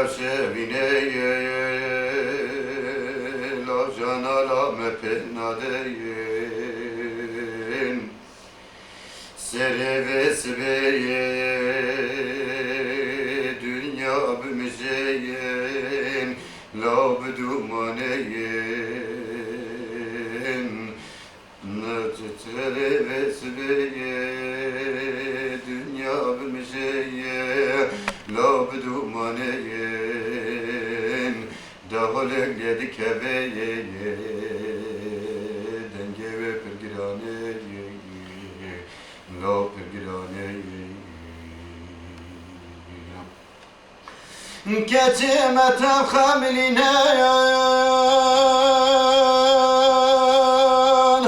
şevine la cana la mepenadeyin Serevesbeye dünya bümüzeyin la bdumaneyin Serevesbeye dünya bümüzeyin la bdumaneyin Dağılır yedik eveye denge ve pirgiraneye la pirgiraneye Keçimetem hamline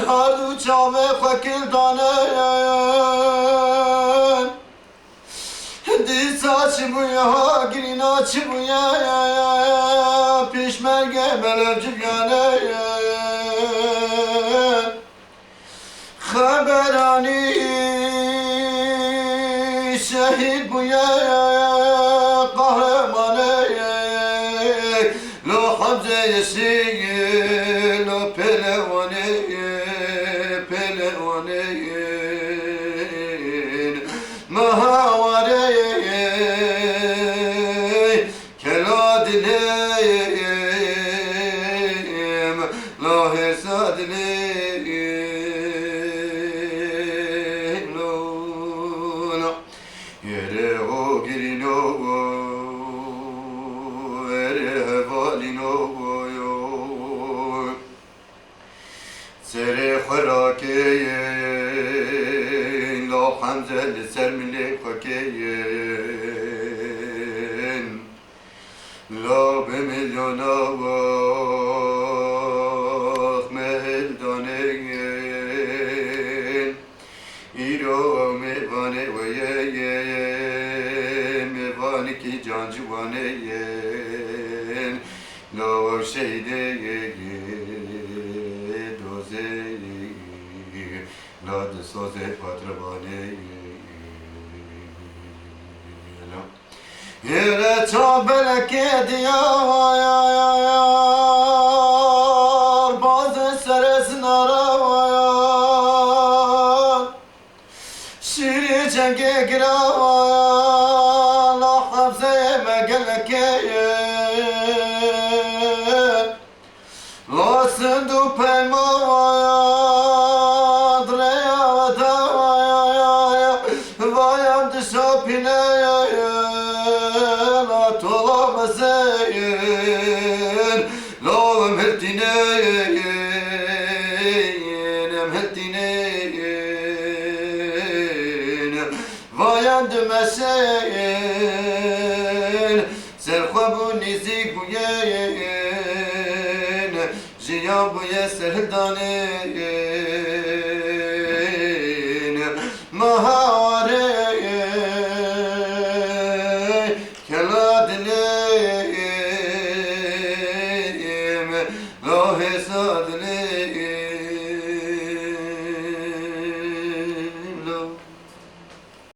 hardu çave fakirdanen Di saç bu ya girin aç bu ya Pişmerge melevcik yani Haberani şehit bu ya Kahramanı Lo Hamze yeşil Lo pelevani Pelevani Mahavare Keladileyim La hesadileyim La Yere o girin o Ere hevalin o Sere harakeyin La hamzeli sermili fakeyin La bemilyona vah mehildaneyin İro mevane veye mevane ki cancıvaneyin La şeydeyin dozeyin La de soze patravaneyin Yere çabelek ediyor bazı seresin arayan Şiri cenge girer la hafzeye megelekeyin La sındu pelman dreya vadaya vayam dışapine Tolamasayın Lağım hettineyin Hettineyin Vayan dümeseyin Serhabu nizik bu yeyin Jiyan bu ye serdaneyin